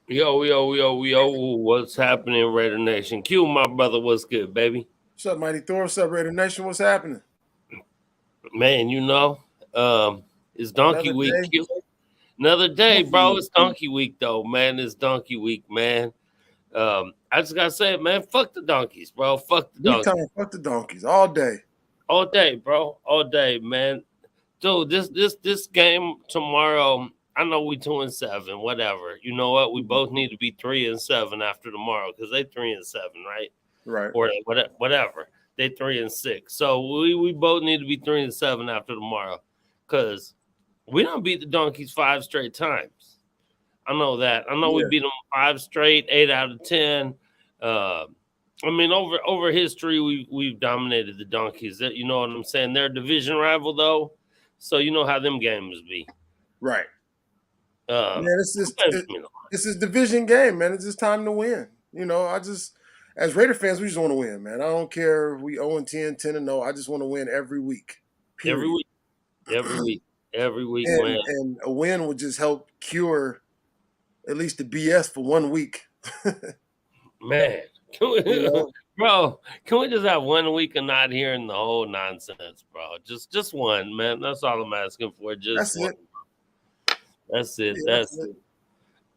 Yo, what's happening, Raider Nation? Q, my brother, what's good, baby? What's up, Mighty Thor? What's up, Raider Nation? What's happening? Man, it's Donkey Another Week, day. Q. Another day, Donkey bro. Week. It's Donkey Week, though, man. It's Donkey Week, man. I just gotta say it, man. Fuck the donkeys, bro. Fuck the Big time. donkeys. Fuck the donkeys all day. All day, bro. All day, man. Dude, this game tomorrow. I know we 2-7, whatever. You know what? We both need to be 3-7 after tomorrow because they 3-7, right? Right. Or whatever. They 3-6. So we both need to be 3-7 after tomorrow, because we don't beat the donkeys 5 straight times. I know that. I know we Yeah. beat them 5 straight, 8 out of 10. Uh, I mean, over history, we've dominated the donkeys. You know what I'm saying? They're a division rival though, so you know how them games be. Right. Um, Man, it's just but, it, you know, it's a division game, man. It's just time to win. As Raider fans, we just want to win, man. I don't care if we 0-10, 10-0. I just want to win every week. every Period. week, every week, every week, man. And a win would just help cure at least the BS for 1 week. Man, can You we, know? bro, can we just have 1 week of not hearing the whole nonsense, bro? Just one, man. That's all I'm asking for. Just That's one. it. That's it. Yeah, that's That's it. it.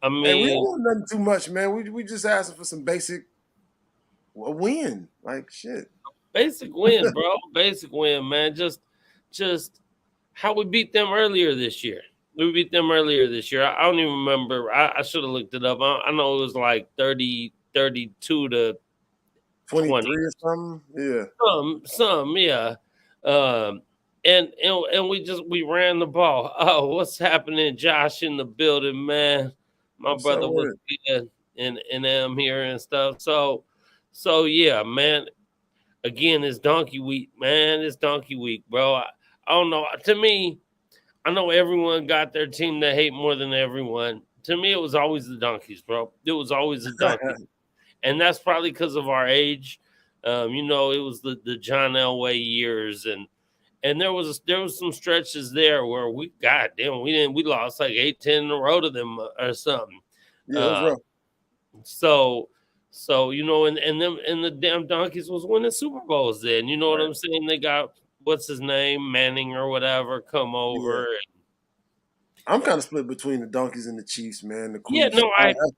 I Hey, we don't mean, want nothing too much, man. We just asking for some basic a win. Like shit. basic win, bro. Basic win, man. Just how we beat them earlier this year. We beat them earlier this year. I don't even remember. I should have looked it up. I know it was like 32 to 20. 23 or something. Yeah. Some, yeah. Um, and we ran the ball. Oh, what's happening, Josh, in the building, man? My What's up brother with was it? good and them here and stuff. So yeah, man. Again, it's Donkey Week, man. It's Donkey Week, bro. I don't know. To me, I know everyone got their team they hate more than everyone. To me, it was always the donkeys, bro. It was always the donkeys, and that's probably because of our age. It was the John Elway years, and there was some stretches there where we lost like 8-10 in a row to them or something. Yeah, it was Uh, rough. so and the damn donkeys was winning Super Bowls then. You know what Right. I'm saying? They got what's his name, Manning or whatever, come Yeah. over. I'm kind of split between the donkeys and the Chiefs, man. The Yeah, Queefs. no,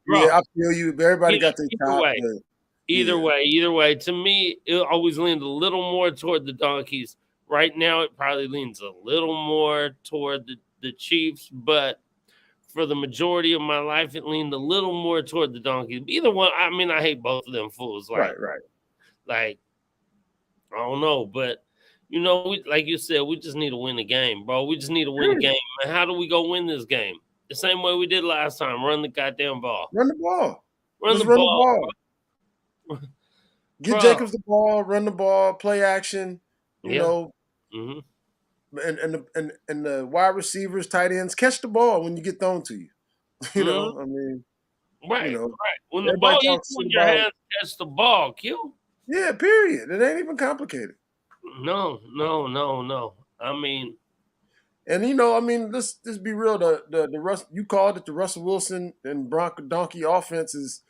bro, Yeah, I feel you. Everybody either, got their either top, way, but either yeah. way, either way. To me, it always leaned a little more toward the donkeys. Right now, it probably leans a little more toward the Chiefs, but for the majority of my life, it leaned a little more toward the donkeys. Either one, I mean, I hate both of them fools. Right, right. Like I don't know, but we like you said, we just need to win the game, bro. We just need to win the Period. game. Man, how do we go win this game? The same way we did last time. Run the goddamn ball. Run the ball. Run the Just run the ball, ball. Get bro. Jacobs the ball, run the ball, play action, you Yeah. know, Hmm. and the wide receivers, tight ends, catch the ball when you get thrown to you. Hmm. I mean, Right, you know, right. When the everybody ball hits talks you shit in your about hands, catch the ball, Q. yeah, period. It ain't even complicated. No, no, no, no. I mean, And let's be real. The Russ you called it the Russell Wilson and Bronco Donkey offense is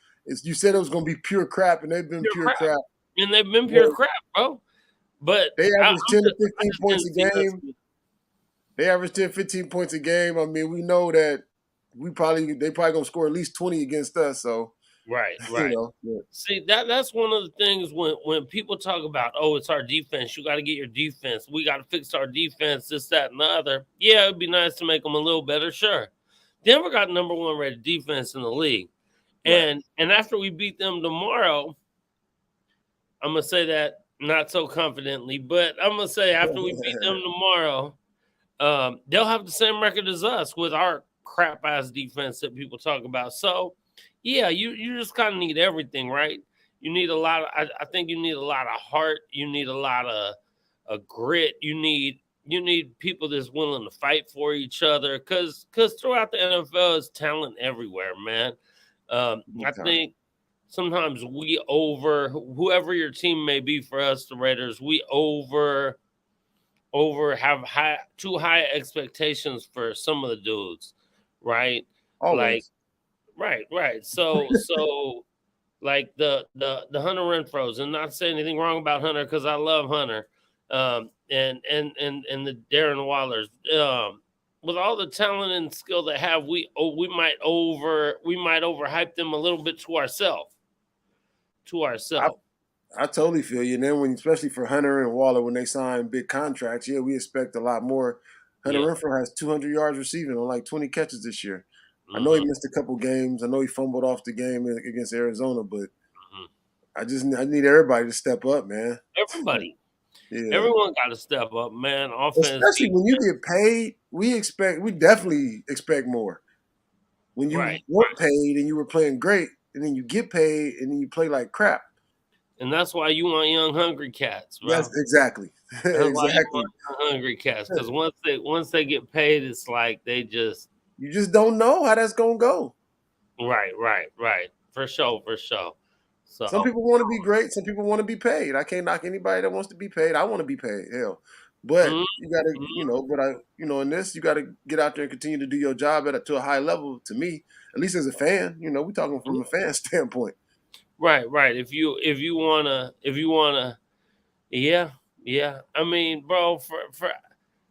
you said it was going to be pure crap, and they've been pure pure crap, crap. and they've been pure Well, crap, bro. But they average 10 to I 15 just points didn't a see us. game. They average 10, 15 points a game. I mean, we know that they probably gonna score at least 20 against us. So Right, you right. know, yeah, See that's one of the things when people talk about, oh, it's our defense. You got to get your defense. We got to fix our defense. This, that, and the other. Yeah, it'd be nice to make them a little better. Sure. Denver got number one rated defense in the league, right. and after we beat them tomorrow, I'm gonna say that not so confidently, but I'm gonna say after we beat them tomorrow, they'll have the same record as us with our crap ass defense that people talk about. So, yeah, you just kind of need everything, right? You need a lot of. I think you need a lot of heart. You need a lot of grit. You need people that's willing to fight for each other. Cause throughout the NFL, is talent everywhere, man. I Big time. think sometimes we over whoever your team may be for us, the Raiders. We over have too high expectations for some of the dudes, right? Like Always. Right. So like the Hunter Renfros, and not saying anything wrong about Hunter because I love Hunter, and the Darren Wallers, with all the talent and skill they have, we might overhype them a little bit to ourselves. To I, ourselves. I totally feel you. And then when, especially for Hunter and Waller, when they sign big contracts, yeah, we expect a lot more. Hunter Yeah. Renfro has 200 yards receiving on like 20 catches this year. I know he Mm-hmm. missed a couple games. I know he fumbled off the game against Arizona, but Mm-hmm. I need everybody to step up, man. Everybody, Yeah. everyone got to step up, man. Offense, Especially when you defense. get paid, we definitely expect more. When you Right. weren't paid and you were playing great, and then you get paid and then you play like crap. And that's why you want young, hungry cats, Yes, bro. exactly. That's why you Exactly. want young, hungry cats. Because once they get paid, it's like they just You just don't know how that's gonna go. right. For sure, for sure. Some So people want to be great. Some people want to be paid. I can't knock anybody that wants to be paid. I want to be paid. Hell, but mhm, you gotta, mhm. in this, you gotta get out there and continue to do your job to a high level. To me, at least as a fan, we talking from a fan standpoint. Right. If you wanna, yeah, yeah. I mean, bro, for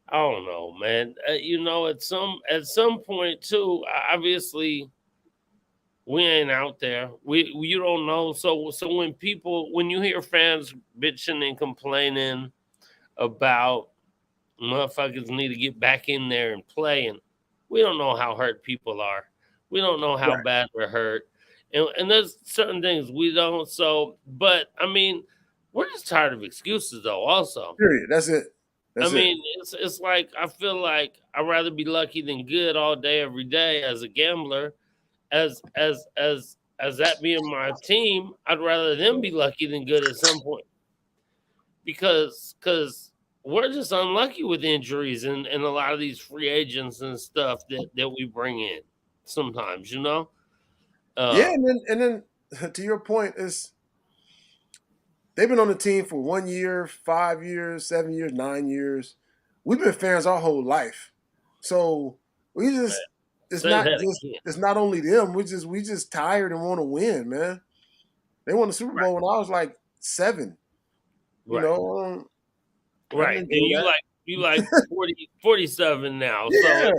I don't know, man. At some point too, obviously we ain't out there. You don't know. So when you hear fans bitching and complaining about motherfuckers need to get back in there and play, and we don't know how hurt people are. We don't know how Right. bad they're hurt, and there's certain things we don't. So, but I mean, we're just tired of excuses, though. Also, Period. That's it. I That's it. mean, it's like I feel like I'd rather be lucky than good all day, every day as a gambler. As that being my team, I'd rather them be lucky than good at some point because we're just unlucky with injuries and a lot of these free agents and stuff that we bring in sometimes, Yeah, Uh, and then to your point is they've been on the team for 1 year, 5 years, 7 years, 9 years. We've been fans our whole life, so we just it's say not that just again. it's not only them. We just tired and want to win, man. They won the Super Right, Bowl when I was like 7. You right, know, I right. didn't And do you like that. 47 now, so Yeah, it's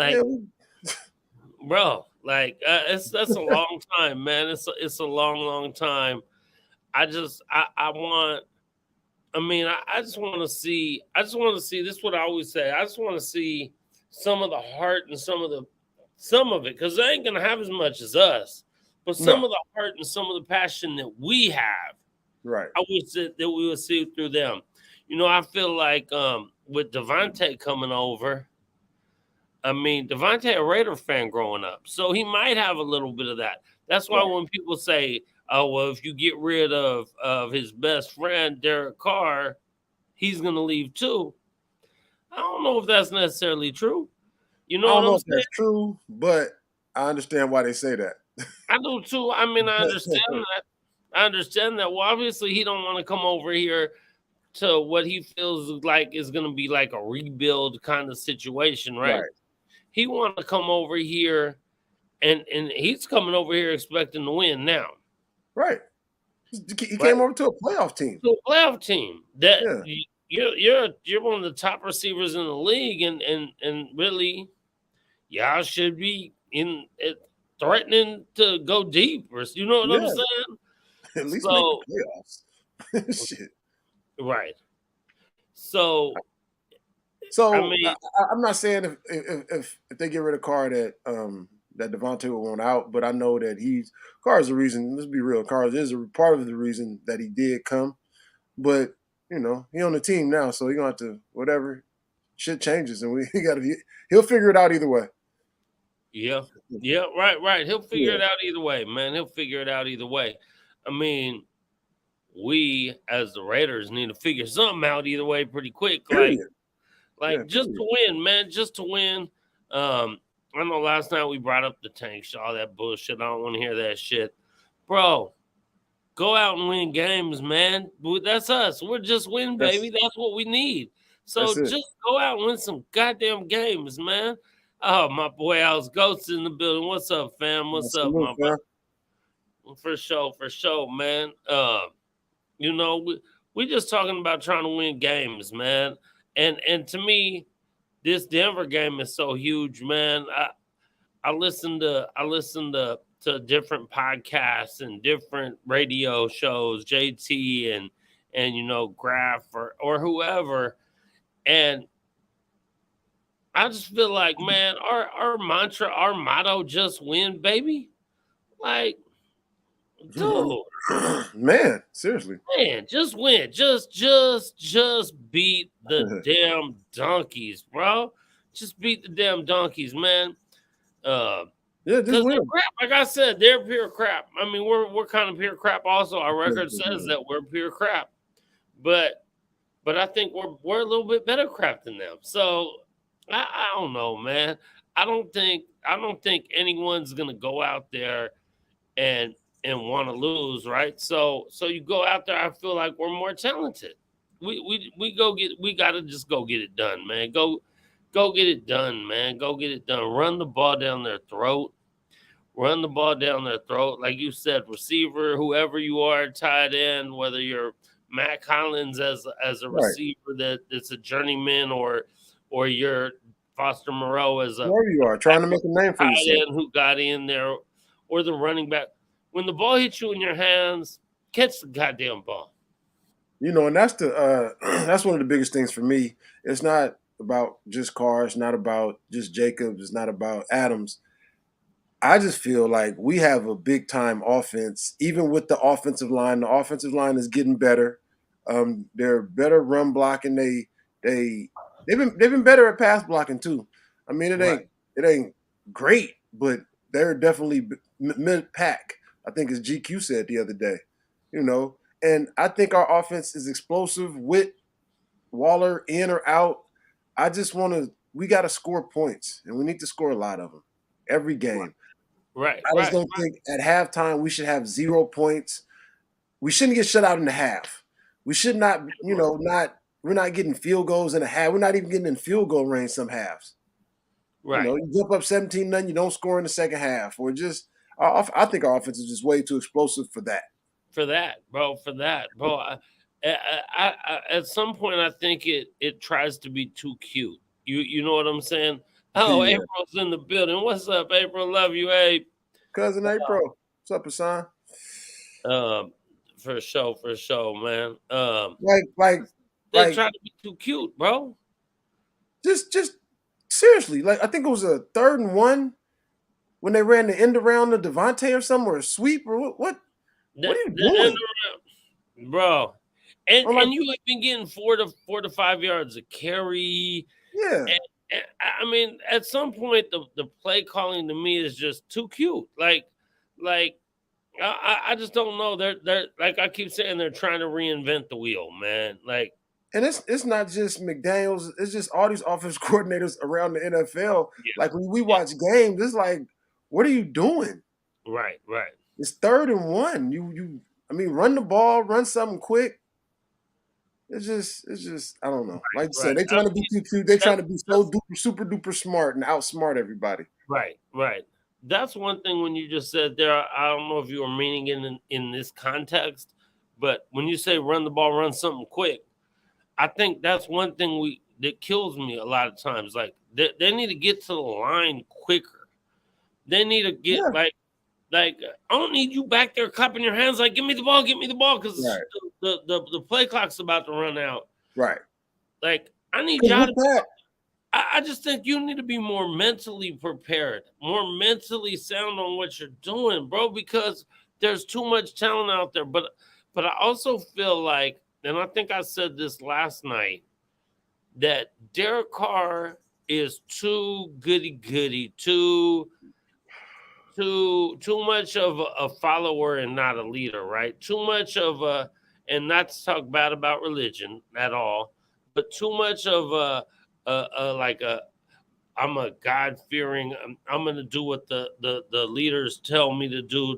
yeah, like, bro, like that's a long time, man. It's a long time. I want. I mean, I just want to see. I just want to see. This is what I always say. I just want to see some of the heart and some of it, because they ain't gonna have as much as us, but some no, of the heart and some of the passion that we have, right, I wish that we would see through them. I feel like with Devontae coming over. I mean, Devontae a Raider fan growing up, so he might have a little bit of that. That's why right, when people say, "Oh, well, if you get rid of his best friend Derek Carr, he's gonna leave too." I don't know if that's necessarily true. You I know what don't know I'm if saying? that's true, but I understand why they say that. I do too. I mean, I understand that. I understand that. Well, obviously, he don't want to come over here to what he feels like is going to be like a rebuild kind of situation, right? Right, He want to come over here, and he's coming over here expecting to win now, right. He came right? over to a playoff team. To a playoff team that Yeah, you're one of the top receivers in the league, and really y'all should be in it, threatening to go deep, or you know what I'm yeah. saying? At least make the So playoffs. Shit. right. So I So mean, I'm not saying if they get rid of Carr that Devontae will want out, but I know that Carr is the reason. Let's be real, Carr is a part of the reason that he did come. But he on the team now, so he gonna have to whatever shit changes, and he'll figure it out either way. yeah, yeah, right. He'll figure Yeah, it out either way, man. He'll figure it out either way. I mean, we as the Raiders need to figure something out either way pretty quick. Like period. Yeah, Like just period. to win, man, just to win. I know last night we brought up the tank, all that bullshit. I don't want to hear that shit, bro. Go out and win games, man. That's us. We're just win, baby. That's That's what we need. So that's it. just go out and win some goddamn games, man. Oh, my boy, I was Ghost in the building. What's up, fam? What's up, Salute, my fam. brother? For sure, man. You know, we just talking about trying to win games, man. And to me, this Denver game is so huge, man. I listen to different podcasts and different radio shows, JT and Graf or whoever, and I just feel like, man, our mantra, our motto, just win, baby. Like, dude, Man, seriously. man, just win. Just beat the damn donkeys, bro. Just beat the damn donkeys, man. Uh, Yeah, just Because they're win. crap. Like I said, they're pure crap. I mean, we're kind of pure crap also. Our record says that we're pure crap. But I think we're a little bit better crap than them. So I don't know, man. I don't think anyone's gonna go out there and want to lose, right? So you go out there. I feel like we're more talented. We gotta just go get it done, man. Go get it done, man. Go get it done. Run the ball down their throat. Run the ball down their throat, like you said, receiver, whoever you are, tight end, whether you're Matt Collins as a Right. receiver that's a journeyman, or you're Foster Moreau as a Wherever you are, trying to make a name for tight yourself. end who got in there, or the running back. When the ball hits you in your hands, catch the goddamn ball. And that's the that's one of the biggest things for me. It's not about just cars, not about just Jacobs, it's not about Adams. I just feel like we have a big time offense, even with the offensive line. The offensive line is getting better. They're better run blocking. They've been better at pass blocking too. I mean, Right, it ain't great, but they're definitely mid pack. I think as GQ said the other day. And I think our offense is explosive with Waller in or out. I just want to. We got to score points, and we need to score a lot of them every right, game. right, I just right, don't think at halftime we should have 0 points. We shouldn't get shut out in the half. We should not, not we're not getting field goals in a half. We're not even getting in field goal range some halves. right. You jump up 17-0, you don't score in the second half, or just I think our offense is just way too explosive for that. For that, bro. For that, bro. At some point, I think it tries to be too cute. You know what I'm saying? Oh, Yeah, April's in the building. What's up, April? Love you, Abe. cousin April, what's up, Hassan? Um, for sure, man. Like, like, They like, try to be too cute, bro. just seriously, like I think it was a 3rd and 1 when they ran the end around the Devontae or something, or a sweep or what are you The end doing? around, bro. And Or like, you have been getting 4 to 5 yards of carry. yeah. I mean, at some point, the play calling to me is just too cute. Like I just don't know. They're like I keep saying, they're trying to reinvent the wheel, man. Like, And it's not just McDaniels, it's just all these offense coordinators around the NFL. yeah, Like when we watch games, it's like, what are you doing? right, right, It's 3rd and 1. I mean, run the ball, run something quick. It's just I don't know. Like you said, right. they I trying to be mean, too cute. They trying to be so that's duper, super duper smart and outsmart everybody. right, right. That's one thing when you just said there. I don't know if you were meaning in this context, but when you say run the ball, run something quick, I think that's one thing we that kills me a lot of times. Like they need to get to the line quicker. They need to get Yeah, like I don't need you back there clapping your hands like give me the ball because right, the play clock's about to run out. right. Like I need Because y'all with to. that, I just think you need to be more mentally prepared, more mentally sound on what you're doing, bro. Because there's too much talent out there. But I also feel like, and I think I said this last night, that Derek Carr is too goody goody, too much of a follower and not a leader, right? Too much of a, and not to talk bad about religion at all, but too much of a like a, I'm a God fearing. I'm going to do what the leaders tell me to do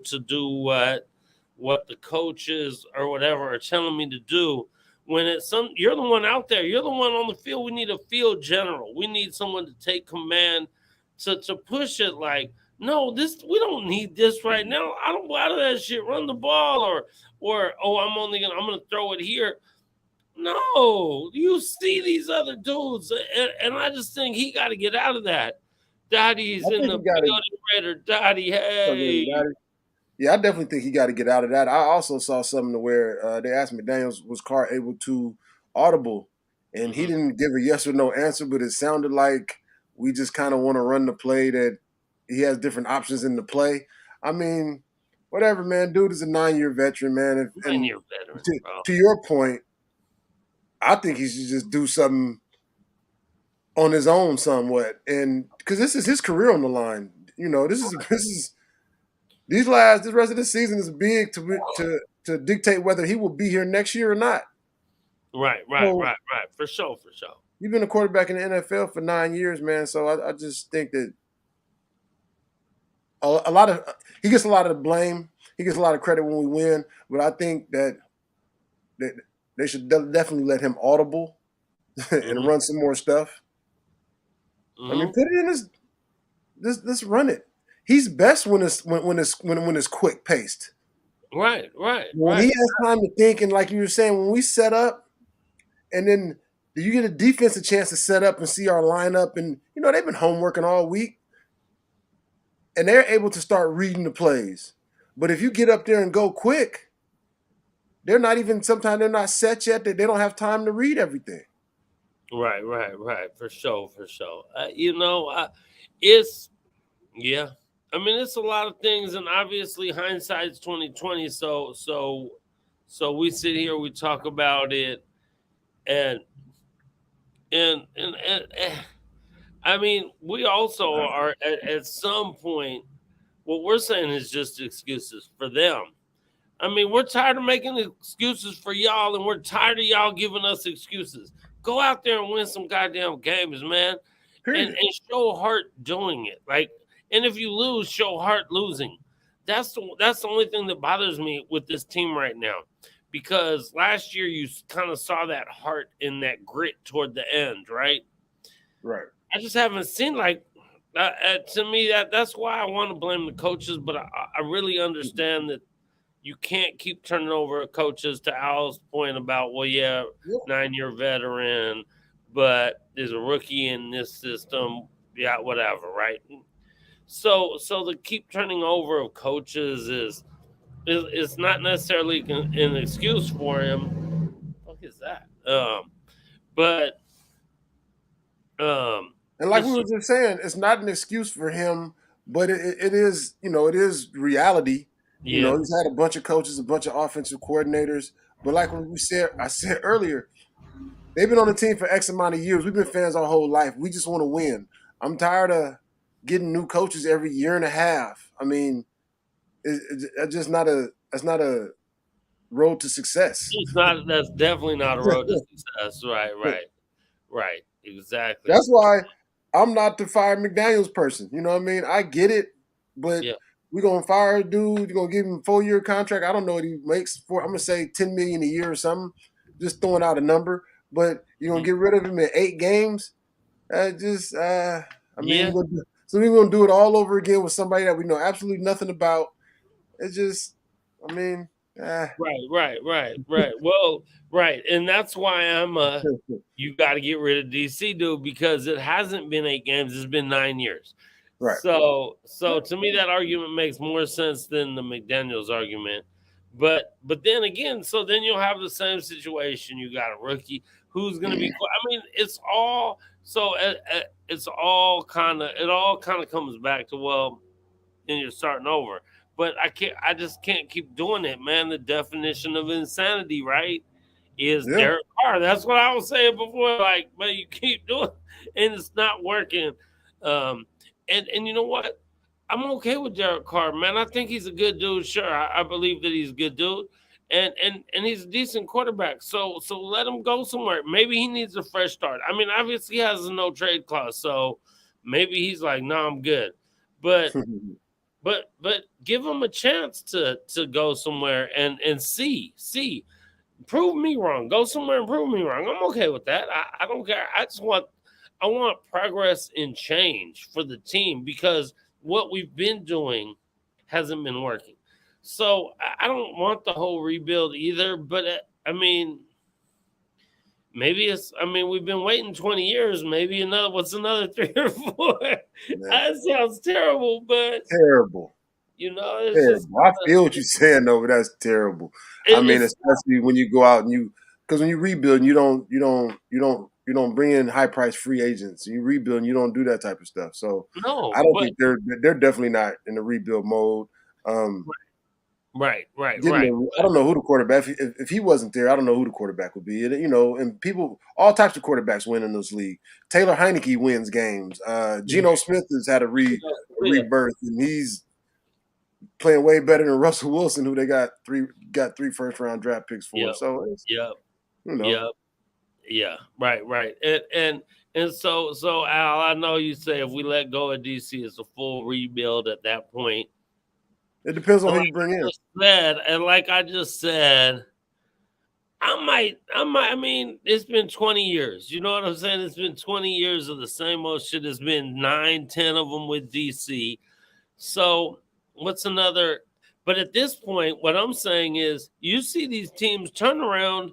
what the coaches or whatever are telling me to do. When it's you're the one out there. You're the one on the field. We need a field general. We need someone to take command, to push it like, no, this we don't need this right now. I don't out of that shit. Run the ball or oh, I'm gonna throw it here. No, you see these other dudes, and I just think he got to get out of that. Daddy's I in think the he got to. building, Raider. Daddy, hey. Yeah, I definitely think he got to get out of that. I also saw something to where they asked McDaniels, was Carr able to audible, and he didn't give a yes or no answer, but it sounded like we just kind of want to run the play that he has different options in the play. I mean, whatever, man. Dude is a 9-year veteran, man, and 9-year veteran, bro. to your point, I think he should just do something on his own somewhat, and because this is his career on the line. You know, this is this rest of the season is big to dictate whether he will be here next year or not. Right. So For sure. you've been a quarterback in the NFL for 9 years, man. So I just think that a lot of he gets a lot of the blame. He gets a lot of credit when we win, but I think that they should definitely let him audible and run some more stuff. I mean, put it in let's run it. He's best when it's quick paced. Right. When he has time to think, and like you were saying, when we set up, and then you get a defense a chance to set up and see our lineup, and they've been home working all week, and they're able to start reading the plays. But if you get up there and go quick, sometimes they're not set yet. They don't have time to read everything. Right. For sure. It's yeah. I mean, it's a lot of things, and obviously hindsight's 2020. So we sit here, we talk about it, and I mean, we also are at some point. What we're saying is just excuses for them. I mean, we're tired of making excuses for y'all, and we're tired of y'all giving us excuses. Go out there and win some goddamn games, man, and show heart doing it. Like, and if you lose, show heart losing. That's the only thing that bothers me with this team right now, because last year you kind of saw that heart and that grit toward the end, right? Right. I just haven't seen to me that's why I want to blame the coaches, but I really understand that you can't keep turning over coaches. To Al's point about, well, yeah, 9-year veteran, but there's a rookie in this system, yeah, whatever, right? So the keep turning over of coaches is not necessarily an excuse for him. What is that? But and like we were just saying, it's not an excuse for him, but it is, it is reality. Yeah. He's had a bunch of coaches, a bunch of offensive coordinators, but like I said earlier, they've been on the team for X amount of years. We've been fans our whole life. We just want to win. I'm tired of getting new coaches every year and a half. I mean, it's just not a road to success. It's not. That's definitely not a road to success. Right. Exactly. That's why I'm not the fire McDaniels person. You know what I mean? I get it, but we're gonna fire a dude. You're gonna give him a 4-year contract. I don't know what he makes for. I'm gonna say $10 million a year or something. Just throwing out a number. But you're gonna get rid of him in 8 games. So we're gonna do it all over again with somebody that we know absolutely nothing about. It's just, I mean. Right. Well, right, and that's why I'm you got to get rid of DC, dude, because it hasn't been 8 games; it's been 9 years. Right. So to me, that argument makes more sense than the McDaniels argument. But then again, so then you'll have the same situation. You got a rookie who's going to be. I mean, it's all so. It's all kind of comes back to, well, and you're starting over. But I just can't keep doing it, man. The definition of insanity, right, is Derek Carr. That's what I was saying before. Like, man, you keep doing it, and it's not working. And you know what? I'm okay with Derek Carr, man. I think he's a good dude. Sure, I believe that he's a good dude, and he's a decent quarterback. So let him go somewhere. Maybe he needs a fresh start. I mean, obviously he has a no trade clause, so maybe he's like, no, I'm good. But give him a chance to go somewhere and see. Prove me wrong. Go somewhere and prove me wrong. I'm okay with that. I don't care. I want progress and change for the team because what we've been doing hasn't been working. So I don't want the whole rebuild either. But I mean, maybe it's. I mean, we've been waiting 20 years. Maybe another. What's another 3 or 4? Man, That sounds terrible, but terrible. it's just. Terrible. I feel what you're saying though, but that's terrible. I It, mean, it's especially when you go out and because when you rebuild, you don't bring in high price free agents. You rebuild, and you don't do that type of stuff. So no, I don't but think they're definitely not in the rebuild mode. Um, right. I don't know who the quarterback. If he wasn't there, I don't know who the quarterback would be. And people, all types of quarterbacks win in this league. Taylor Heineke wins games. Geno Smith has had a Yeah, rebirth, and he's playing way better than Russell Wilson, who they got three first round draft picks for. yep, So yep, you know, yep. Yeah, right. And so Al, I know you say if we let go of DC, it's a full rebuild at that point. it depends on And who you bring in. like I just said, I mean, it's been 20 years. You know what I'm saying? It's been 20 years of the same old shit. It's been 9, 10 of them with DC. So what's another? But at this point, what I'm saying is, you see these teams turn around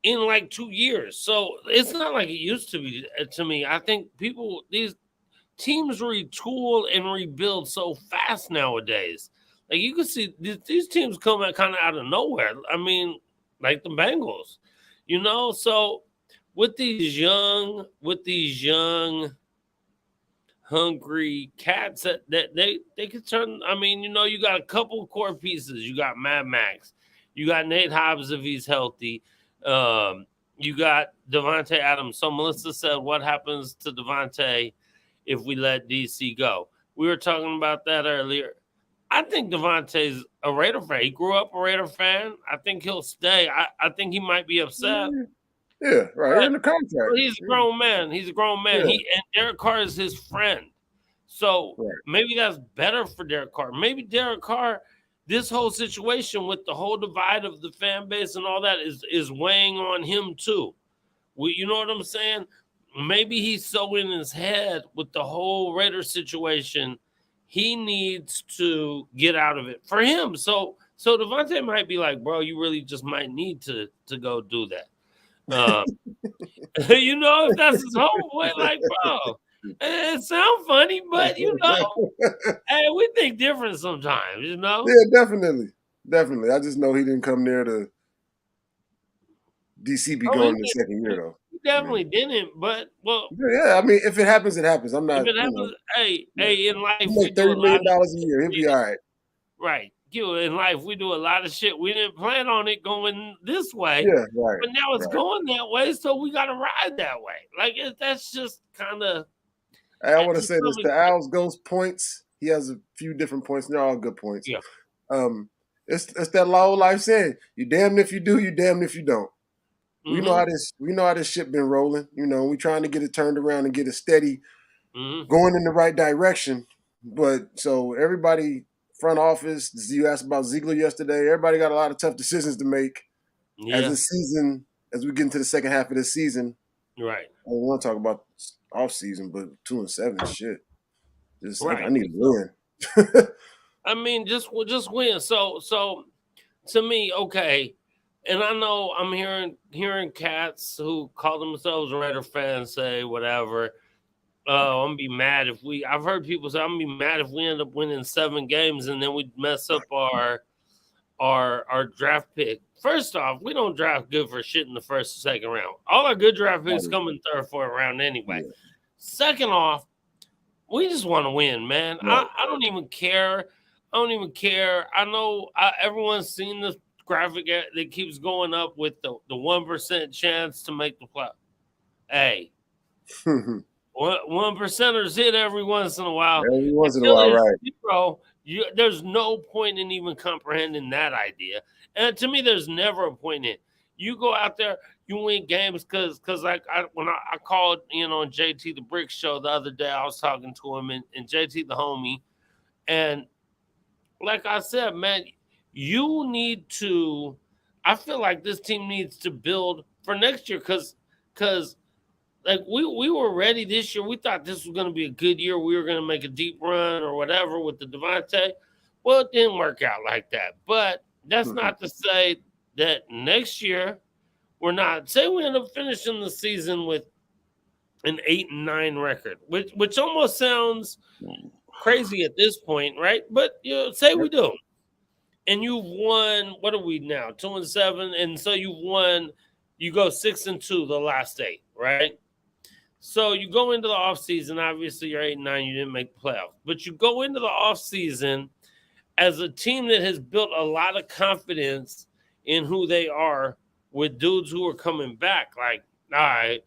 in like 2 years. So it's not like it used to be to me. I think these teams retool and rebuild so fast nowadays. Like you can see these teams come out kind of out of nowhere. I mean, like the Bengals, So with these young hungry cats that they could turn. I mean, you got a couple core pieces. You got Mad Max. You got Nate Hobbs if he's healthy. You got Devontae Adams. So Melissa said, "What happens to Devontae if we let DC go?" We were talking about that earlier. I think Devontae's a Raider fan. He grew up a Raider fan. I think he'll stay. I think he might be upset, Yeah, right. You're but in the contract. he's a grown man. He's a grown man. Yeah, And Derek Carr is his friend. So right. maybe that's better for Derek Carr. Maybe Derek Carr, this whole situation with the whole divide of the fan base and all that is weighing on him too. You know what I'm saying? Maybe he's so in his head with the whole Raider situation, he needs to get out of it for him. So Devontae might be like, bro, you really just might need to go do that. Um, if that's his homeboy, like, bro, it sounds funny, but hey, we think different sometimes. Yeah, definitely, definitely. I just know he didn't come near the DC be Oh, going in the second year though. he I mean, definitely didn't, but well, yeah. I mean, if it happens, it happens. I'm if not. it happens, hey, in life He we make do a lot of $30 million a shit year. He'll we be all right. right. In life we do a lot of shit. We didn't plan on it going this way, Yeah, right, but now it's right. going that way, so we got to ride that way. Like that's just kind of Hey, I want to to say this some to extent. Al's ghost points. He has a few different points. And they're all good points. Yeah. Um, it's that old life saying: "You damned if you do, you damned if you don't." Mm-hmm. We know how this ship been rolling. We trying to get it turned around and get it steady, Mm-hmm. going in the right direction. But so everybody, front office, you asked about Ziegler yesterday. Everybody got a lot of tough decisions to make as Yeah. this season, as we get into the second half of this season. Right. I don't want to talk about off season, but 2-7, shit. I Right. need to win. I mean, just win. So to me, okay. And I know I'm hearing cats who call themselves Raider fans say whatever. I'm gonna be mad if we. I've heard people say I'm gonna be mad if we end up winning 7 games and then we mess up our draft pick. First off, we don't draft good for shit in the first or second round. All our good draft picks come in third, fourth round anyway. Yeah, Second off, we just want to win, man. right. I don't even care. I don't even care. I know everyone's seen this graphic that keeps going up with the 1% chance to make the play. Hey, 1%ers hit every once in a while. Every once in a Until while, it's right? zero, there's no point in even comprehending that idea. And to me, there's never a point in. You go out there, you win games because like when I called in on JT the Brick Show the other day, I was talking to him and JT the homie, and like I said, man, you need to. I feel like this team needs to build for next year because like we were ready this year. We thought this was going to be a good year. We were going to make a deep run or whatever with the Devontae. Well, it didn't work out like that. But that's not to say that next year we're not. Say we end up finishing the season with an 8-9 record, which almost sounds crazy at this point, right? But say we do, and you've won. What are we now? 2-7, and so you've won. You go 6-2 the last 8, right? So you go into the offseason, obviously you're 8-9, you didn't make the playoffs. But you go into the offseason as a team that has built a lot of confidence in who they are with dudes who are coming back. Like, all right,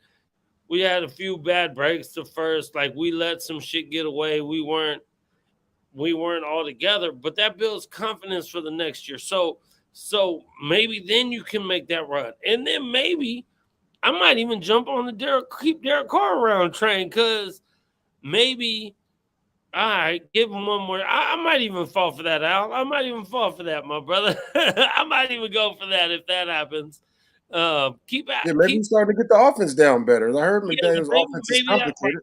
we had a few bad breaks to first. Like, we let some shit get away. We weren't all together, but that builds confidence for the next year. So maybe then you can make that run. And then maybe I might even jump on the keep Derek Carr around train, because maybe, all right, give him one more. I might even fall for that, Al. I might even fall for that, my brother. I might even go for that if that happens. Maybe he's starting to get the offense down better. I heard McDaniel's offense is complicated.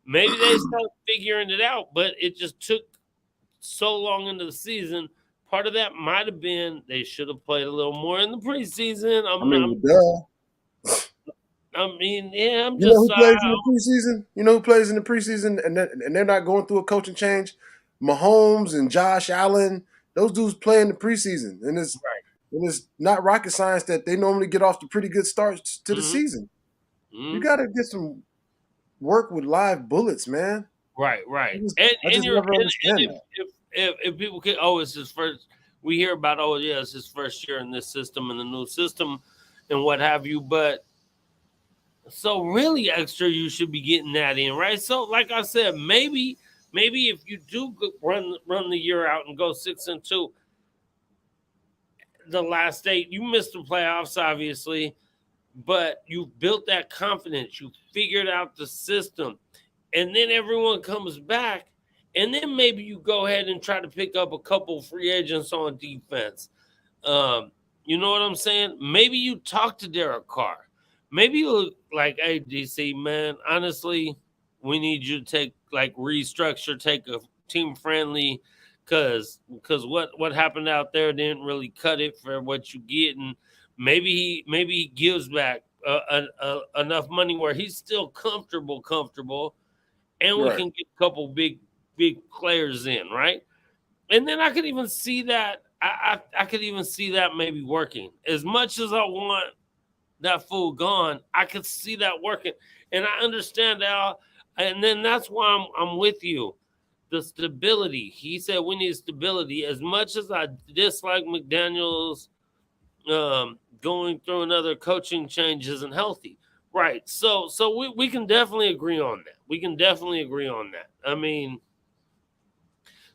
Maybe they start figuring it out, but it just took so long into the season. Part of that might have been they should have played a little more in the preseason. Yeah, I'm just. You know who plays in the preseason? You know who plays in the preseason, and they're not going through a coaching change? Mahomes and Josh Allen. Those dudes play in the preseason, and it's not rocket science that they normally get off to pretty good starts to the season. You got to get some work with live bullets, man. Right. I just never understand that. If people can, it's his first. We hear about, it's his first year in this system and the new system and what have you, but. So really extra, you should be getting that in, right? So like I said, maybe if you do run the year out and go 6-2, the last 8, you missed the playoffs, obviously, but you built that confidence. You figured out the system, and then everyone comes back, and then maybe you go ahead and try to pick up a couple free agents on defense. You know what I'm saying? Maybe you talk to Derek Carr. Maybe you look like, hey, DC, man, honestly, we need you to restructure, take a team friendly, because what happened out there didn't really cut it for what you get, and maybe he gives back enough money where he's still comfortable, and we can get a couple big players in, right? And then I could even see that. I could even see that maybe working. As much as I want that fool gone, I could see that working, and I understand Al, and then that's why I'm with you. The stability. He said we need stability. As much as I dislike McDaniel's going through another coaching change isn't healthy, right? So we can definitely agree on that. I mean,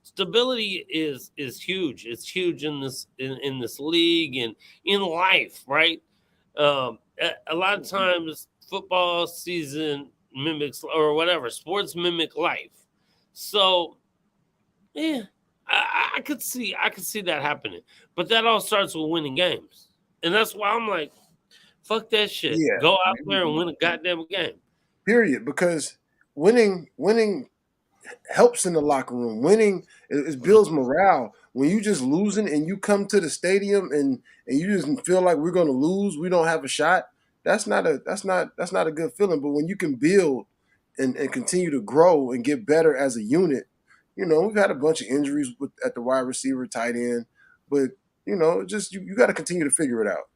stability is huge. It's huge in this league and in life, right? A lot of times football season mimics, or whatever, sports mimic life. So yeah, I could see that happening, but that all starts with winning games, and that's why I'm like, fuck that shit. Yeah, go out there and win a goddamn game. Period. Because winning helps in the locker room. Winning it builds morale. When you just losing and you come to the stadium and you just feel like we're going to lose, we don't have a shot. That's not a good feeling. But when you can build and continue to grow and get better as a unit, we've had a bunch of injuries at the wide receiver, tight end, but just you got to continue to figure it out.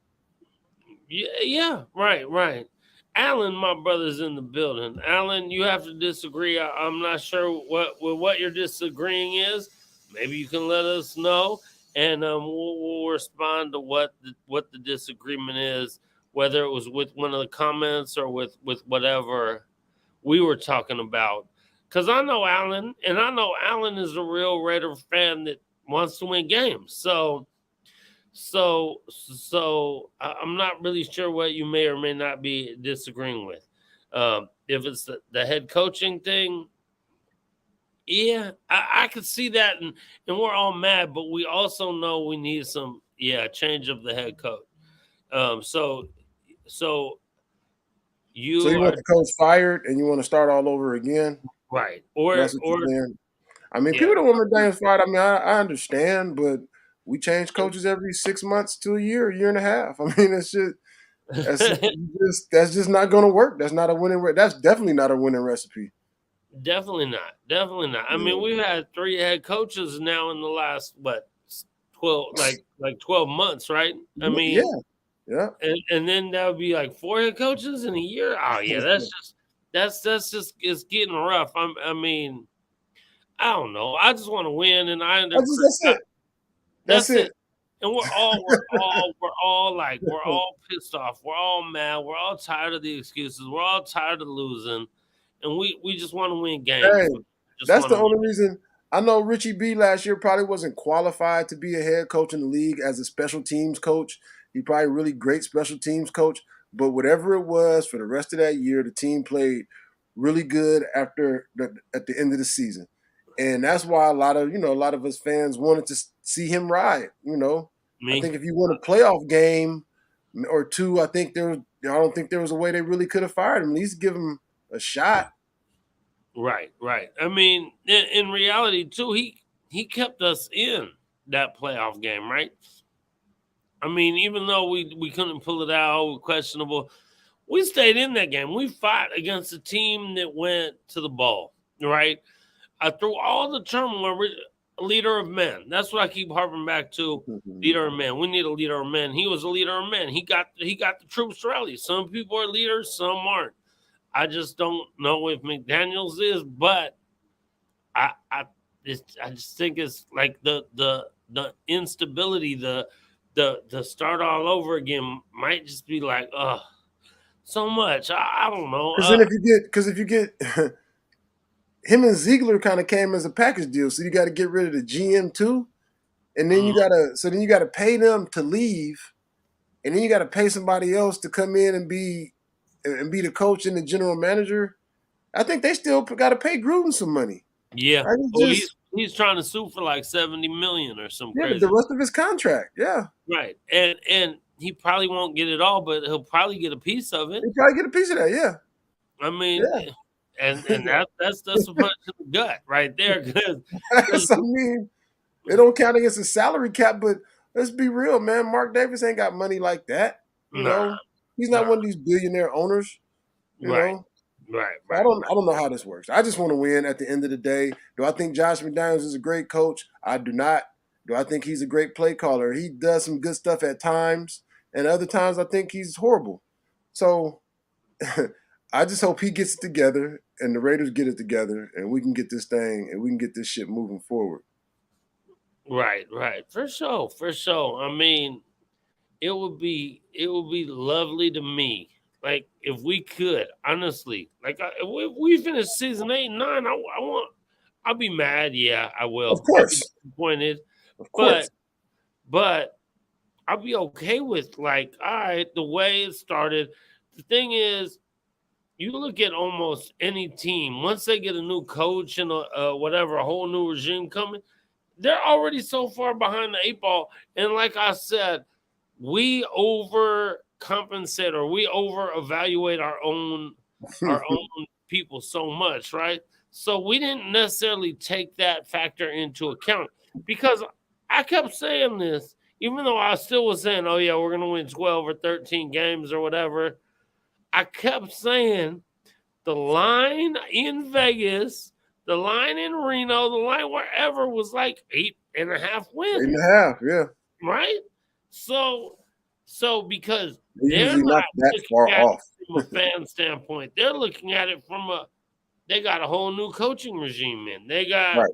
Yeah, right. Alan, my brother's in the building. Alan, you have to disagree. I'm not sure what you're disagreeing is. Maybe you can let us know, and we'll respond to what the disagreement is, whether it was with one of the comments or with whatever we were talking about. Because I know Alan, and I know Alan is a real Raider fan that wants to win games. So I'm not really sure what you may or may not be disagreeing with. If it's the head coaching thing, yeah, I could see that, and we're all mad, but we also know we need some change of the head coach. So So You you want are the coach fired and you want to start all over again? right, That's what or you're saying. I mean, yeah, people don't want McDaniels fired. I mean, I understand, but we change coaches every 6 months to a year and a half. I mean, that's just not going to work. That's not a winning. That's definitely not a winning recipe. definitely not, definitely not. I mean, Yeah. we've had 3 head coaches now in the last what 12 like 12 months, right? I Yeah, mean, yeah. and then that would be like 4 head coaches in a year. Oh yeah, that's just it's getting rough. I mean, I don't know. I just want to win, and That's it. That's that's it. it. And we're all pissed off. We're all mad. We're all tired of the excuses. We're all tired of losing, and we just want to win Hey, games. Just that's want the to win. only reason. I know Richie B last year probably wasn't qualified to be a head coach in the league as a special teams coach. He probably really great special teams coach, but whatever it was for the rest of that year, the team played really good at the end of the season, and that's why a lot of us fans wanted to see him ride. I Me, think if you won a playoff game or two, I don't think there was a way they really could have fired him. At least give him a shot. right, right. I mean, in reality, too, he kept us in that playoff game, right? I mean, even though we couldn't pull it out, questionable, we stayed in that game. We fought against a team that went to the bowl, right? Through all the turmoil, a leader of men. That's what I keep harping back to. Leader of men. We need a leader of men. He was a leader of men. He got the troops rallied. Some people are leaders, some aren't. I just don't know if McDaniel's is, but I just think it's like the instability, the start all over again might just be like, so much. I don't know. Because if you get him and Ziegler kind of came as a package deal, so you got to get rid of the GM too, and then Mm, you got to pay them to leave, and then you got to pay somebody else to come in and be the coach and the general manager. I think they still got to pay Gruden some money. yeah. I think Well, just he's trying to sue for like 70 million or some yeah, the crazy. rest of his contract. Yeah, Right. And he probably won't get it all, but he'll probably get a piece of it. he probably get a piece of that. Yeah, I mean, yeah. and that's a punch in the gut right there because I mean, it don't count against the salary cap, but let's be real, man. Mark Davis ain't got money like that. nah, He's not nah, one of these billionaire owners. You right, know, right, so right, I don't know how this works. I just want to win at the end of the day. Do I think Josh McDaniels is a great coach? I do not. Do I think he's a great play caller? He does some good stuff at times, and other times I think he's horrible. So I just hope he gets it together and the Raiders get it together and we can get this thing and we can get this shit moving forward. right. For sure, for sure. I mean, it would be lovely to me. Like if we could, honestly, like if we finish season 8 and 9, I want. I'll be mad. Yeah, I Of will. I'll be course. disappointed, Of but course. but I'll be okay with like, all right, the way it started. The thing is, you look at almost any team once they get a new coach and whatever, a whole new regime coming, they're already so far behind the 8 ball. And like I said, we overcompensate or we over evaluate our own people so much, right? So we didn't necessarily take that factor into account because I kept saying this, even though I still was saying, "Oh yeah, we're gonna win 12 or 13 games or whatever." I kept saying the line in Vegas, the line in Reno, the line wherever was like 8.5 Eight and wins, a half, yeah. right? So, so because They're they're usually not not that looking far at off. it from a fan standpoint, they're looking at it from they got a whole new coaching regime in. They got Right.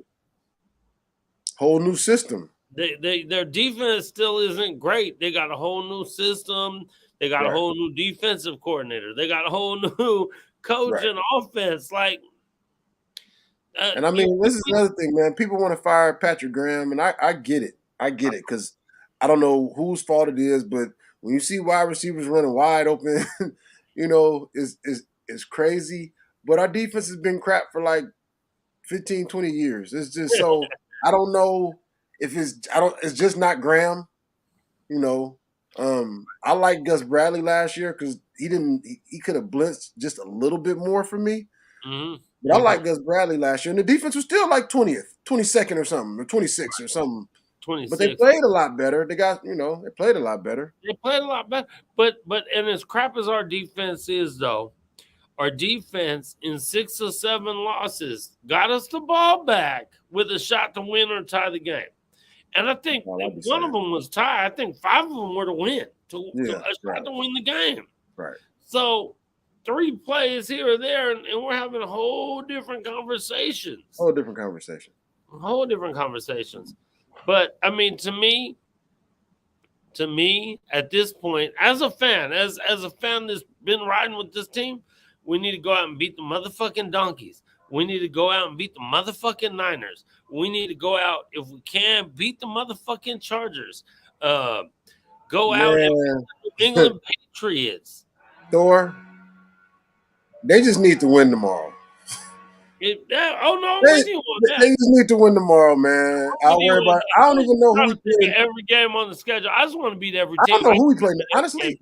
Whole new system. their defense still isn't great. They got a whole new system. They got a Right. whole new defensive coordinator. They got a whole new coach Right. and offense. Like, And I mean, this is another thing, man. People want to fire Patrick Graham, and I get it. I get it because I don't know whose fault it is, but when you see wide receivers running wide open, is crazy. But our defense has been crap for like 15, 20 years. It's just so I don't know if it's I don't it's just not Graham, you know. I like Gus Bradley last year because he could have blitzed just a little bit more for me. But I Mm-hmm. like Gus Bradley last year, and the defense was still like 20th, 22nd or something, or 26th or something. But they 26. played a lot better. They played a lot better. They played a lot better. But and as crap as our defense is, though, our defense in 6 or 7 losses got us the ball back with a shot to win or tie the game. And I think All I'd be one saying. of them was tied. I think 5 of them were to win, to Yeah, a shot right, to win the game. right. So 3 plays here or there, and we're having a whole different conversations. Whole different conversation. Whole different conversations. But I mean, to me, at this point, as a fan that's been riding with this team, we need to go out and beat the motherfucking donkeys. We need to go out and beat the motherfucking Niners. We need to go out, if we can, beat the motherfucking Chargers. Go out and Man, beat the New England Patriots. Thor, they just need to win tomorrow. Oh no, I'm They, with you on they that. just need to win tomorrow, man. I'm with I'll you worry on about it. that. I I don't don't even know who we try to play. take every game on the schedule. I just want to beat every I don't team. know I who we play. every Honestly, game.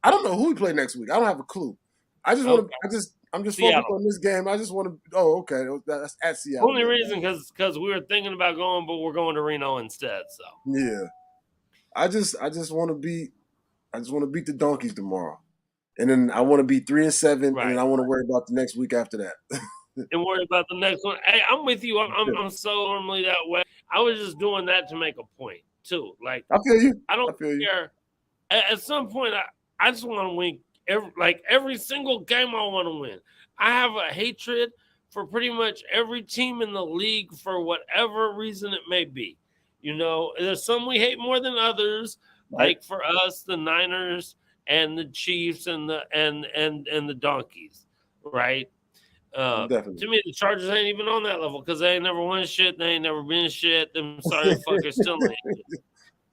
I don't know who we play next week. I don't have a clue. I just want Okay, to. I'm just focused Seattle. on this game. I just want to. Oh, okay. That's at Seattle. Only reason because we were thinking about going, but we're going to Reno instead. So Yeah. I just want to beat. I just want to beat the Donkeys tomorrow, and then I want to be 3-7, and then right, I want to worry about the next week after that. and worry about the next one. Hey, I'm with you. I'm so normally that way. I was just doing that to make a point too. Like I feel you. I I don't feel you. care. At some point, I just want to win. Every single game, I want to win. I have a hatred for pretty much every team in the league for whatever reason it may be. You know, there's some we hate more than others. Right. Like for us, the Niners and the Chiefs and the Donkeys, right? Definitely. To me, the Chargers ain't even on that level because they ain't never won shit. They ain't never been shit. Them sorry fuckers still ain't.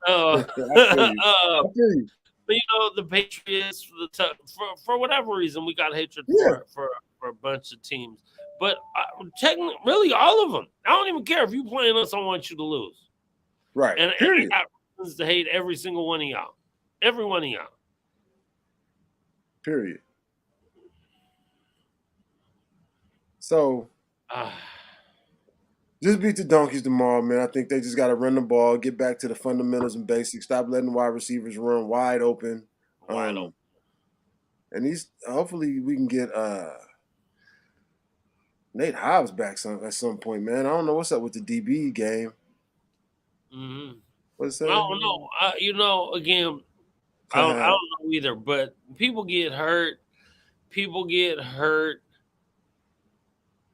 I feel you. I feel you. But the Patriots, for whatever reason, we got hatred Yeah. for a bunch of teams. But technically, really, all of them. I don't even care if you playing us. I want you to lose. Right. And Period. I got reasons to hate every single one of y'all. Every one of y'all. Period. So just beat the Donkeys tomorrow, man. I think they just got to run the ball, get back to the fundamentals and basics, stop letting wide receivers run wide open. Wide open. And hopefully we can get Nate Hobbs back at some point, man. I don't know what's up with the DB game. Mm-hmm. What's that? I don't know. Again, I don't know either. But people get hurt.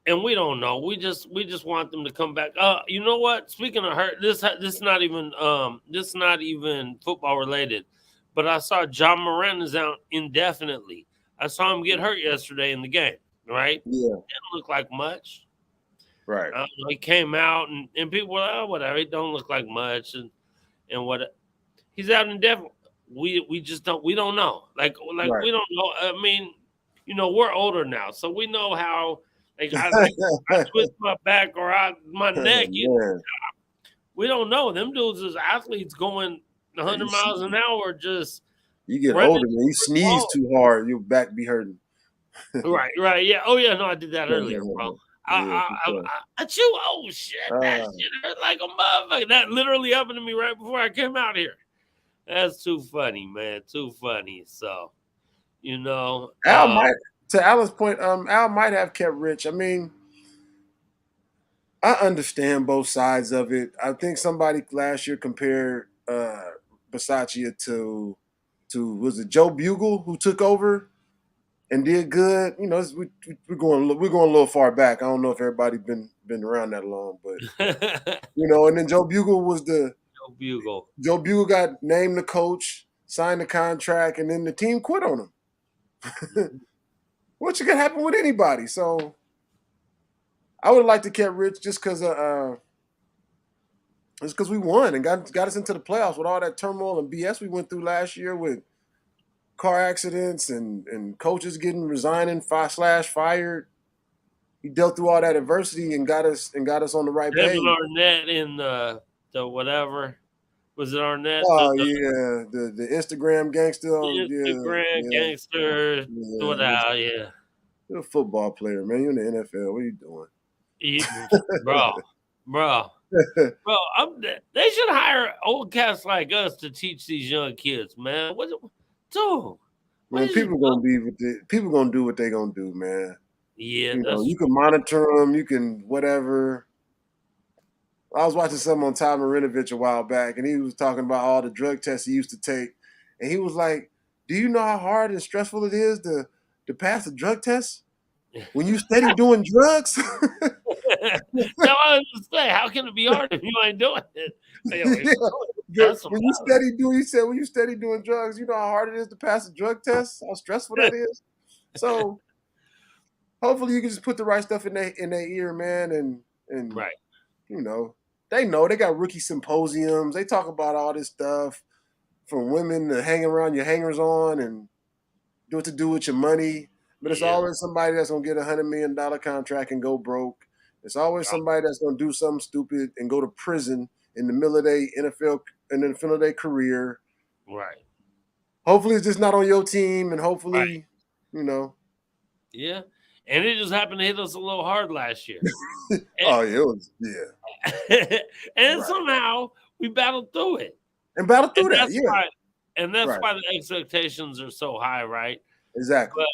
And we don't know. We just want them to come back. You know what? Speaking of hurt, this is not even football related. But I saw John Moran is out indefinitely. I saw him get hurt yesterday in the game. Right? Yeah. Didn't look like much. Right. He came out and people were like, oh, whatever. It don't look like much and what he's out indefinitely. We just don't. We don't know. Like Right. we don't know. I mean, we're older now, so we know how. Like I twist my back or my neck. We don't know. Them dudes as athletes going 100 miles an hour. Just you get older, man. You sneeze too hard, your back be hurting. Right. Yeah. Oh yeah. No, I did that earlier, bro. I chew. Oh shit! That shit hurt like a motherfucker. That literally happened to me right before I came out here. That's too funny, man. Too funny. So, Al might. To Alan's point, Al might have kept Rich. I mean, I understand both sides of it. I think somebody last year compared Bisaccia to was it Joe Bugle who took over and did good. We're going a little far back. I don't know if everybody been around that long, but and then Joe Bugle was the Joe Bugle. Joe Bugle got named the coach, signed the contract, and then the team quit on him. Which could happen with anybody. So I would like to keep Rich just because we won and got us into the playoffs with all that turmoil and BS we went through last year with car accidents and coaches resigning fired. He dealt through all that adversity and got us on the right page. David Arnett in the whatever. Was it Arnett? Oh yeah, the Instagram gangster. The Yeah, Instagram yeah, gangster. yeah. Without, yeah. You're a football player, man. You're in the NFL. What are you doing? Bro, bro, bro. They should hire old cats like us to teach these young kids, man. Dude, what Man, is you? people gonna do what they gonna do, man. Yeah, You know, that's you can monitor them, you can whatever. I was watching something on Tom Marinovich a while back, and he was talking about all the drug tests he used to take, and he was like, "Do you know how hard and stressful it is to pass a drug test when you steady doing drugs?" That's what I was gonna say. How can it be hard if you ain't doing it? Yo, Yeah. that's When you steady doing, he said, when you steady doing drugs, you know how hard it is to pass a drug test, how stressful that is. So hopefully you can just put the right stuff in their ear, man, and right. you know they got rookie symposiums. They talk about all this stuff from women to hang around your hangers on and do what to do with your money. But it's Yeah. always somebody that's gonna get $100 million contract and go broke. It's always somebody that's gonna do something stupid and go to prison in the middle of their NFL in the middle of their career. Right. Hopefully it's just not on your team, and Right. hopefully, you know. Yeah. And it just happened to hit us a little hard last year. And, Oh, it was and right. somehow we battled through it. And battle And through that, that's yeah, why right, the expectations are so high, right? exactly. But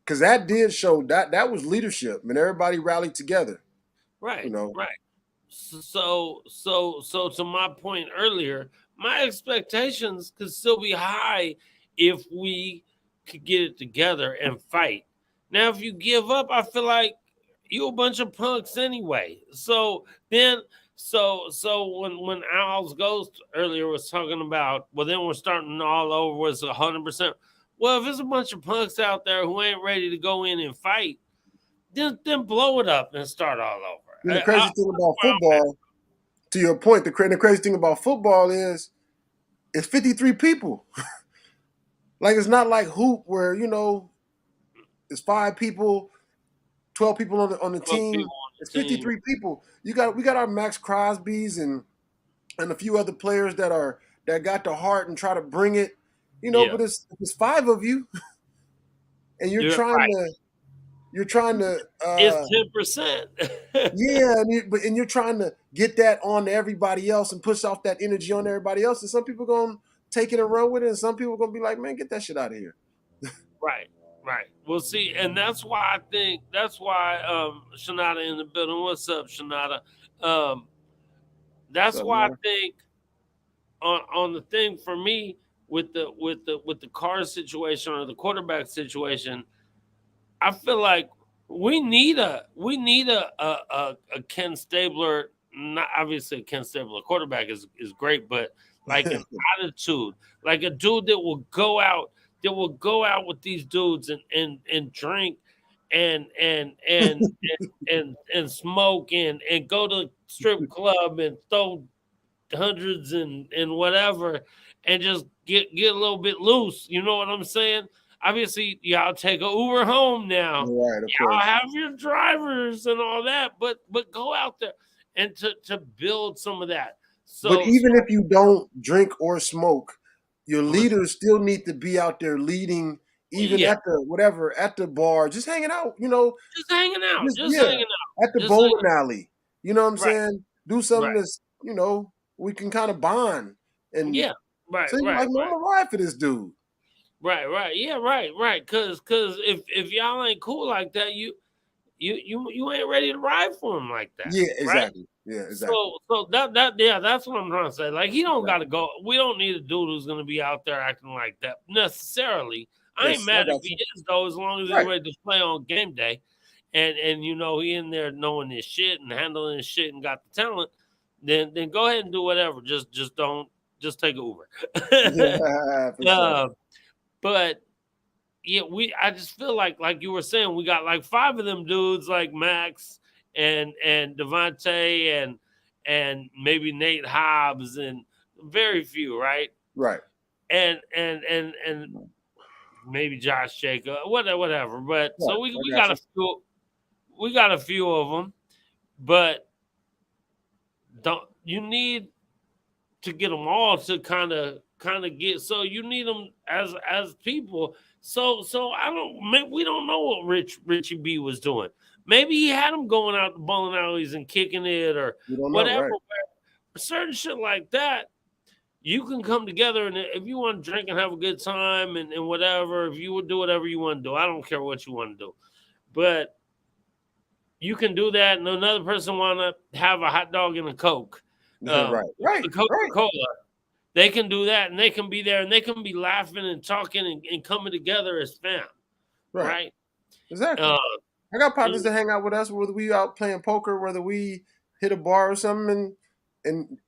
Because that did show that was leadership, and everybody rallied together. You right, know, right. So to my point earlier, my expectations could still be high if we could get it together and fight. Now, if you give up, I feel like you a bunch of punks anyway. So then, when Owls Ghost earlier was talking about, well, then we're starting all over with 100%. Well, if there's a bunch of punks out there who ain't ready to go in and fight, then blow it up and start all over. and the crazy thing about football, to your point, the crazy thing about football is it's 53 people. Like it's not like hoop where it's 5 people, 12 people on the 12 people team. on It's the team. 53 people. We got our Max Crosby's and a few other players that got the heart and try to bring it. Yeah, But it's 5 of you, and you're right. you're trying to It's 10%. yeah, and you're trying to get that on to everybody else and push off that energy on everybody else. And some people gonna take it and run with it, and some people gonna be like, "Man, get that shit out of here." Right, right. Well, see, and that's why Shanada in the building. What's up, Shanada? Um, that's So why I man, think on the thing for me with the car situation or the quarterback situation, I feel like we need a Ken Stabler. Not obviously a Ken Stabler quarterback is great, but like an attitude, like a dude that will go out with these dudes and drink and smoke and go to strip club and throw hundreds and whatever and just get a little bit loose. You know what I'm saying? Obviously, y'all take a Uber home now. right, of Y'all course. have your drivers and all that, but go out there and to build some of that. But So even if you don't drink or smoke, your listen, leaders still need to be out there leading, even yeah, at the bar, just hanging out. just hanging out, Just just yeah, hanging out, at the just hanging. bowling alley. You know what I'm Right, saying? Do something right, that's we can kind of bond and yeah, right, say right, like, man, I'm right. gonna ride for this dude. Right, yeah, right. Cause if y'all ain't cool like that, you ain't ready to ride for him like that, Yeah, right? exactly. Yeah, exactly. So that yeah, that's what I'm trying to say. Like he don't got to Exactly. go. We don't need a dude who's gonna be out there acting like that necessarily. I ain't Yes, I mad if got he you. is though, as long as he's Right. ready to play on game day, and he in there knowing his shit and handling his shit and got the talent. Then go ahead and do whatever. Just don't just take an Uber. Yeah, for sure. uh, but yeah, I just feel like you were saying, we got like five of them dudes like Max and Devontae and maybe Nate Hobbs and very few, right? Right. And maybe Josh Jacob, whatever. But Right. so we I we got got you. a few of them, but don't you need to get them all to kind of get. So you need them as people. So we don't know what Richie B was doing. Maybe he had them going out the bowling alleys and kicking it or You don't know, whatever. right? Certain shit like that, you can come together, and if you want to drink and have a good time and whatever, if you would do whatever you want to do, I don't care what you want to do, but you can do that. And another person want to have a hot dog and a Coke, Right. a Coca-Cola. They can do that, and they can be there, and they can be laughing and talking and coming together as fam, right? Exactly. I got partners that hang out with us, whether we out playing poker, whether we hit a bar or something, and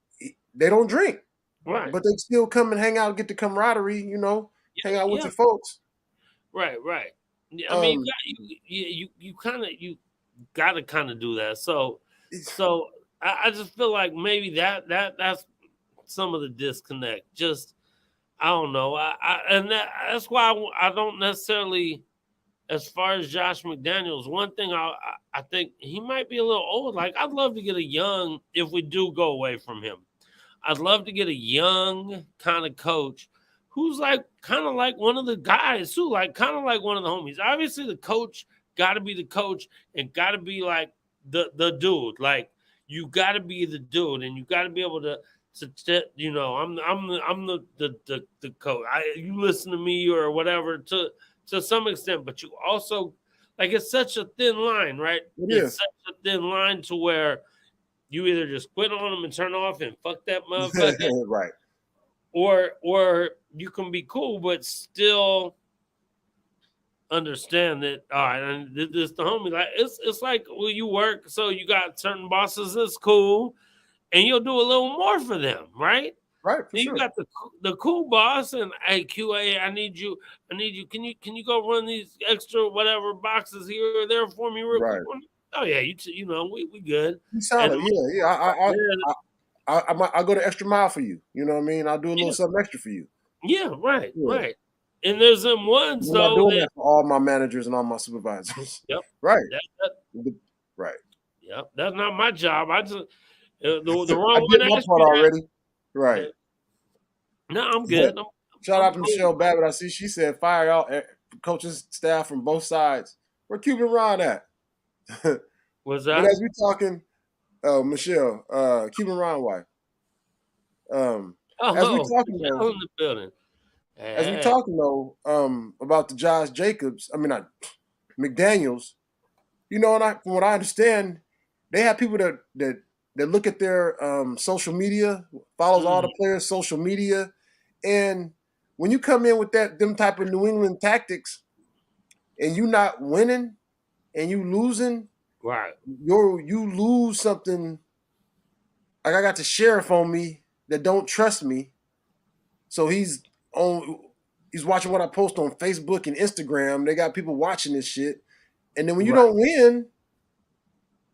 they don't drink. Right. But they still come and hang out, get the camaraderie, hang out with your folks. Right. I mean, you got to kind of do that. So I just feel like maybe that's some of the disconnect. Just I don't know. That's why I don't necessarily. As far as Josh McDaniels, one thing I think he might be a little old. Like I'd love to get a young, if we do go away from him, I'd love to get a young kind of coach who's like kind of like one of the guys too, like kind of like one of the homies. Obviously, the coach got to be the coach and got to be like the dude. Like you got to be the dude, and you got to be able to I'm the coach. You listen to me or whatever to some extent, but you also like it's such a thin line, right? It's such a thin line to where you either just quit on them and turn off and fuck that motherfucker, right? Or you can be cool but still understand that. All right, and this the homie. Like it's like you work, so you got certain bosses that's cool, and you'll do a little more for them, right? Right. For you got the cool boss, and hey QA, I need you. Can you go run these extra whatever boxes here or there for me real quick? Oh yeah, we good. You solid, I go the extra mile for you. You know what I mean? I'll do a little something extra for you. Yeah, right. And there's them ones I'm not doing that for all my managers and all my supervisors. Yep. Right. Right. Yep. That's not my job. I just the wrong I did my part already. Right. No, I'm good. Shout out to Michelle Babbitt. I see she said fire all coaching staff from both sides. Where Cuban Ron at? Was that? But as we talking, Michelle, Cuban Ron wife. As we talking though, in the building. As we talking though, about the Josh Jacobs, McDaniels. From what I understand, they have people that look at their social media, follows all the players' social media, and when you come in with them type of New England tactics, and you not winning, and you losing, right? You lose something. Like I got the sheriff on me that don't trust me, so he's watching what I post on Facebook and Instagram. They got people watching this shit, and then when you don't win,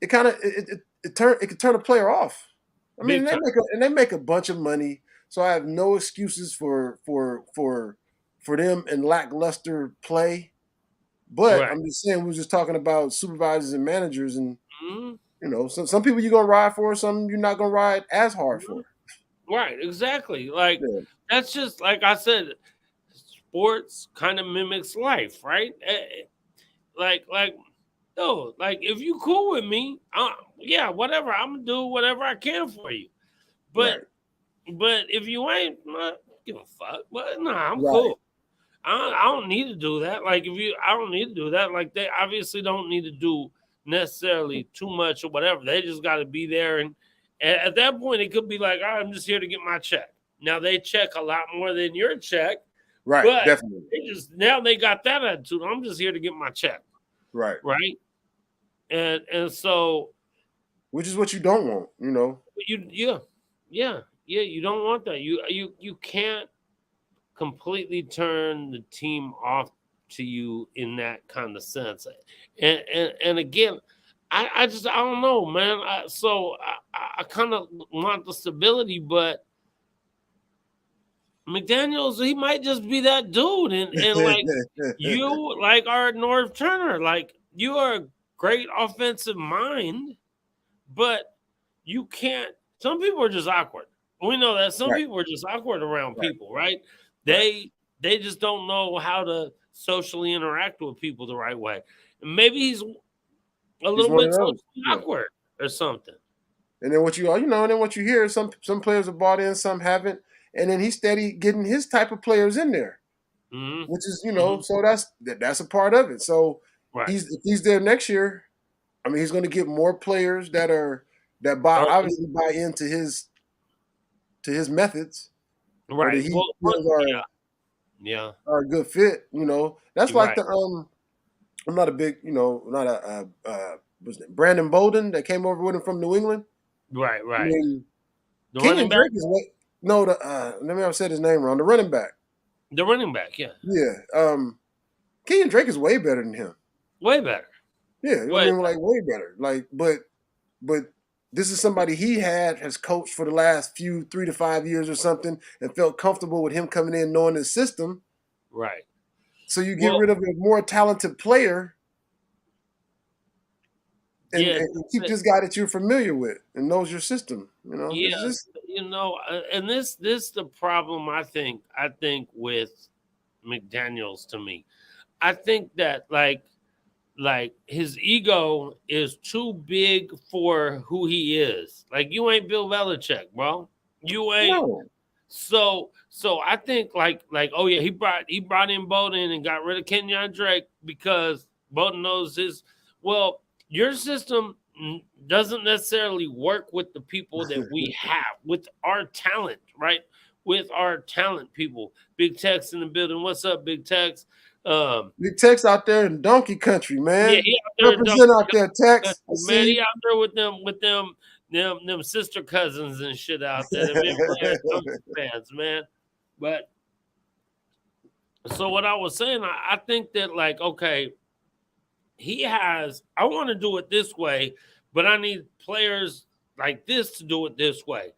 it kind of it could turn a player off. I mean, they make a bunch of money, so I have no excuses for them and lackluster play. But I'm just saying, we were just talking about supervisors and managers, and some people you're gonna ride for, some you're not gonna ride as hard for. Right, exactly. Like that's just like I said, sports kind of mimics life, right? Like if you cool with me, whatever, I'm gonna do whatever I can for you. But if you ain't, give a fuck. But I'm cool. I don't need to do that. Like I don't need to do that. Like they obviously don't need to do necessarily too much or whatever. They just got to be there, and at that point, it could be like, all right, I'm just here to get my check. Now they check a lot more than your check, right? But definitely. They got that attitude. I'm just here to get my check, right? And so, which is what you don't want, You don't want that. You can't completely turn the team off to you in that kind of sense. And again, I don't know, man. I kind of want the stability, but McDaniels, he might just be that dude, and like you, like our Norv Turner, like you are a great offensive mind, but you can't. Some people are just awkward. We know that some Right. people are just awkward around Right. people, right? Right. They just don't know how to socially interact with people the right way. And maybe he's a He's little one of bit those. socially Yeah. awkward or something. And then and then what you hear, some players have bought in, some haven't, and then he's steady getting his type of players in there, Mm-hmm. which is Mm-hmm. so that's a part of it. So Right. if he's there next year, I mean, he's going to get more players that Or, obviously buy into his methods, or that right. he Well, feels yeah. Yeah. are a good fit. That's You're like right. the I'm not a big not what's his name, Brandon Bolden that came over with him from New England. Right. I Right. mean, The Kenyon running back. Drake is way no the let me have said his name wrong. The running back. The running back. Yeah. Yeah. Kenyon Drake is way better than him. Way better. Yeah, I Way mean, like way better. Like, but this is somebody he has coached for the last 3 to 5 years or something, and felt comfortable with him coming in, knowing his system. right. So you get Well, rid of a more talented player, and, yeah. and keep this guy that you're familiar with and knows your system. It's Yes, just and this the problem I think with McDaniels to me. I think that like his ego is too big for who he is. Like you ain't Bill Belichick, bro. You ain't. no. So I think like oh yeah, he brought in Bowden and got rid of Kenyon Drake because Bowden knows his well, your system doesn't necessarily work with the people that we have, with our talent, right? With our talent people. Big Tex in the building. What's up, Big Tex? Big Tex out there in donkey country, Yeah, man. he out there in Represent out there, Tex. I man. see. He out there with them sister cousins and shit out there. They've been playing fans, man. But so what I was saying, I think that like okay, I want to do it this way, but I need players like this to do it this way.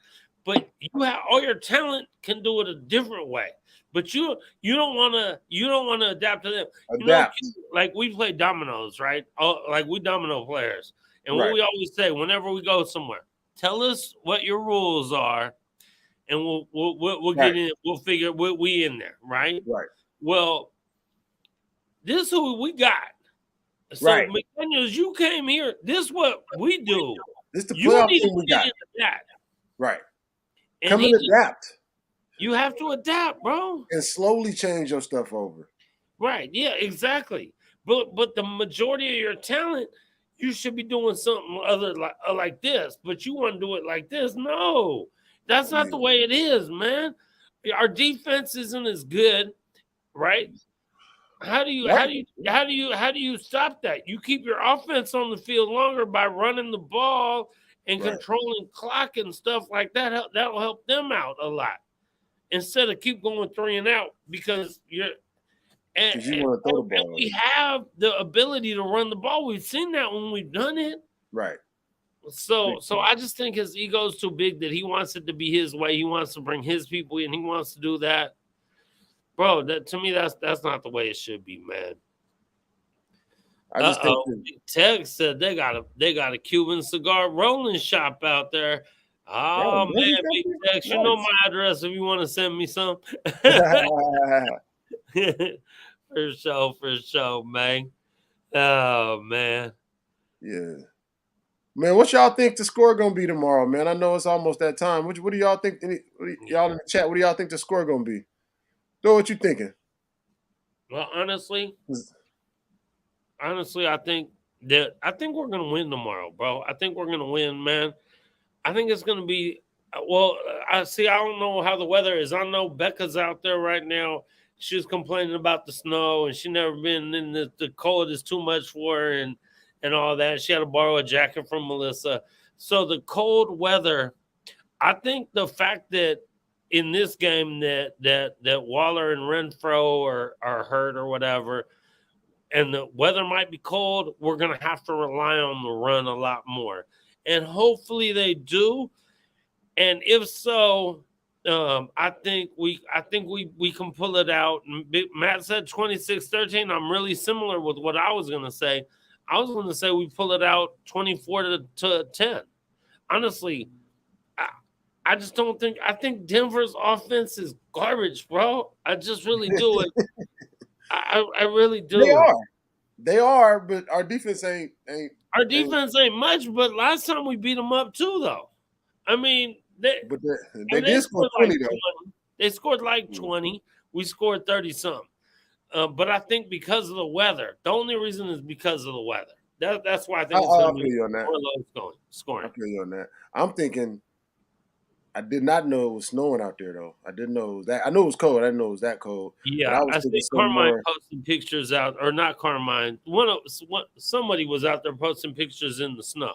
But you have all your talent can do it a different way. But you don't want to adapt to them. Adapt. Like we play dominoes, right? Oh, like we domino players. And what Right. we always say whenever we go somewhere, tell us what your rules are, and we'll Right. get in. We'll figure we in there, right? Right. Well, this is who we got. So Right. McDaniels, you came here. This is what we do. This the You playoff need to team we get got. into that. Right. And Come and adapt you have to adapt, bro. and slowly change your stuff over. Right. Yeah, exactly. But the majority of your talent, you should be doing something other like this. But you want to do it like this. No, that's not the way it is, man. Our defense isn't as good, right? How do you stop that? You keep your offense on the field longer by running the ball and Right. controlling clock and stuff like that. That'll help them out a lot instead of keep going 3 and out because you're and, Because you and, want to throw the and ball. we have the ability to run the ball. We've seen that when we've done it. Right. So I just think his ego's too big that he wants it to be his way. He wants to bring his people in. He wants to do that. Bro, that to me that's not the way it should be, man. I just think Tex said they got a Cuban cigar rolling shop out there. Oh does man, he Big got Tex, it? you know Nice. my address if you want to send me some. For sure, man. Oh man. Yeah. Man, what y'all think the score gonna be tomorrow, man? I know it's almost that time. What do y'all think? Y'all in the chat, what do y'all think the score gonna be? Know what you thinking? Well, honestly, I think we're gonna win tomorrow, bro. I think we're gonna win, man. I think it's gonna be well. I see. I don't know how the weather is. I know Becca's out there right now. She's complaining about the snow, and she never been in the cold is too much for her, and all that. She had to borrow a jacket from Melissa. So the cold weather. I think the fact that in this game that Waller and Renfro are hurt or whatever, and the weather might be cold, we're going to have to rely on the run a lot more. And hopefully they do. And if so, I think we can pull it out. Matt said 26-13. I'm really similar with what I was going to say. I was going to say we pull it out 24-10. Honestly, I just don't think. I think Denver's offense is garbage, bro. I just really do it. I really They do. are, but our defense Our ain't. defense ain't much, but last time we beat them up too, though. I mean, But I they mean, they did score scored like 20 though. 20. They scored like Yeah. 20. We scored 30 something. But I think because of the weather, the only reason is because of the weather. That's why I think it's going I to feel be you on that. more low I scoring. feel you on that. I'm thinking. I did not know it was snowing out there though. I didn't know it was that. I knew it was cold. I didn't know it was that cold. But I Yeah, was I thinking see some Carmine more. posting pictures out, or not Carmine. Somebody was out there posting pictures in the snow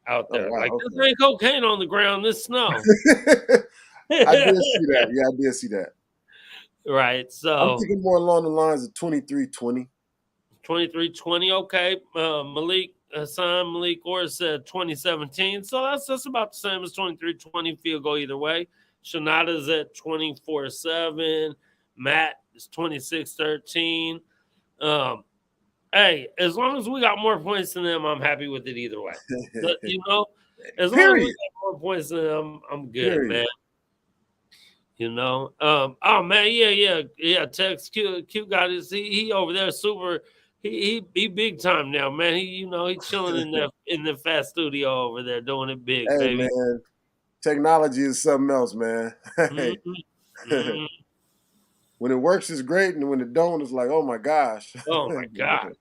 out Oh there. Like wow, this ain't cocaine on the ground. This snow, okay. I did see that. Yeah, I did see that. right? I'm So thinking more along the lines of 23-20. 23-20. Okay, Malik Orr said 2017. So that's about the same as 23-20 field goal either way. Shanada's at 24-7. Matt is 26-13. Um, Hey, as long as we got more points than them, I'm happy with it either way. You know, as long as we Period. got more points than them, I'm good, Period. man. You know, oh man, yeah. Tex Q got his. He over there super. He big time now, man. He chilling in the fast studio over there doing it big, Hey baby. man, technology is something else, man. Hey, Mm-hmm. Mm-hmm. when it works, it's great, and when it don't, it's like, oh my gosh. Oh my god,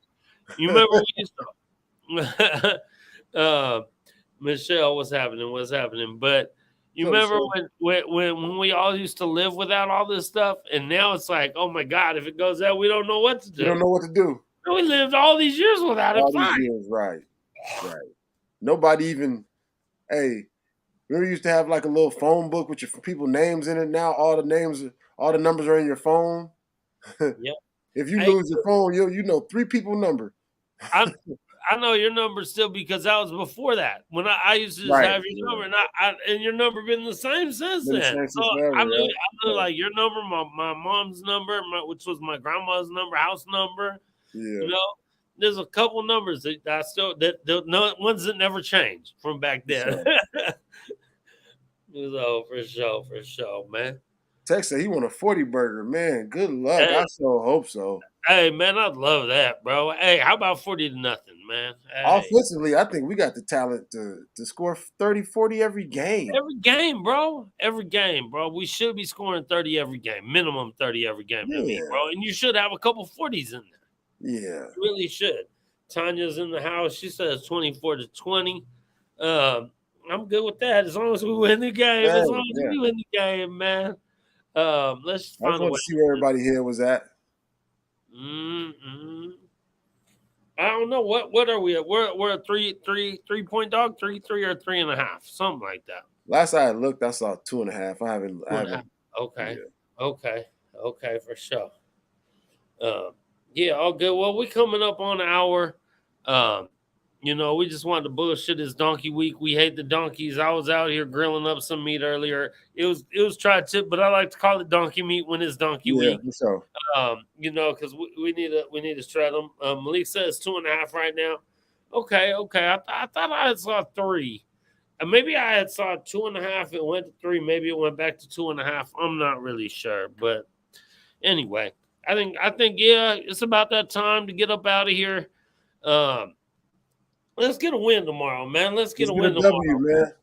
you remember we used to. Michelle, what's happening? What's happening? But you So, remember so when we all used to live without all this stuff, and now it's like, oh my god, if it goes out, we don't know what to we don't do. know what to do. We lived all these years without it. All these Fine. years, right? Right. Nobody even. Hey, remember you used to have like a little phone book with your people names in it. Now all the names, all the numbers are in your phone. Yep. If you Hey, lose your phone, you know 3 people number. I I know your number still because that was before that. When I used to just Right. have your Yeah. number, and your number been the same since Been the then. same So since forever. Yeah. I knew like your number, my mom's number, which was my grandma's number, house number. Yeah. You know, there's a couple numbers that I still no ones that never changed from back then. So So for sure, man. Tex said he want a 40 burger. Man, good luck. Hey, I so hope so. hey, man, I'd love that, bro. Hey, how about 40-0, man? Hey, Offensively, I think we got the talent to score 30, 40 every game. every game, bro. Every game, bro. We should be scoring 30 every game, minimum 30 every game to me, Yeah. bro. And you should have a couple 40s in there. Yeah. You really should. Tanya's in the house. She says 24-20. Um, I'm good with that as long as we win the game. Hey, As long as yeah. we win the game, man. Let's I just find a want way. to see where everybody here was at. Mm-hmm. I don't know what are we at? We're a three point dog, 3 or 3.5, something like that. Last I looked, I saw 2.5. I haven't. I 2.5. haven't. Okay, Yeah. okay, for sure. Uh, yeah, all good. Well, we coming up on an hour. Um, we just wanted to bullshit this donkey week. We hate the donkeys. I was out here grilling up some meat earlier. It was tri-tip, but I like to call it donkey meat when it's donkey Yeah. week. So Because we need to shred them. Malik says 2.5 right now. Okay. I thought I had saw 3. Maybe I had saw 2.5. It went to 3. Maybe it went back to 2.5. I'm not really sure, but anyway, I think yeah, it's about that time to get up out of here. Um, let's get a win tomorrow, man. Let's get let's a get a win W, tomorrow. man.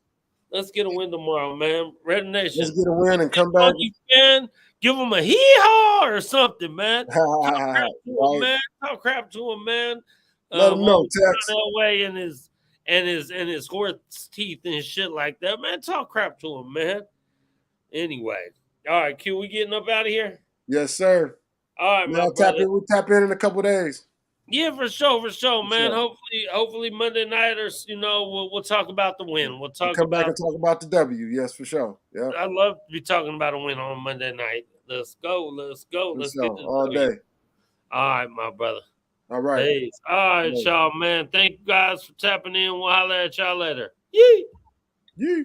Let's get a win tomorrow, man. Red Let's Nation, get a win and come back. Donkey fan, give them a hee haw or something, man. Talk crap to him, Right. man. Talk crap to him, man. Let them When know, we Tex. down Elway and his horse teeth and shit like that, man. Talk crap to him, man. Anyway, all right, Q, we getting up out of here. Yes, sir. All right, Man, my brother. we'll tap in a couple days. Yeah, for sure, For man. sure. Hopefully Monday night or we'll talk about the win. We'll We'll talk come back about. and talk about the W. Yes, for sure. Yep. I love to be talking about a win on Monday night. Let's go. Let's go. For Let's get sure. this All W. day. All right, my brother. All right. Peace. All right, All right. y'all, man. Thank you guys for tapping in. We'll holler at y'all later. Yee. Yeah.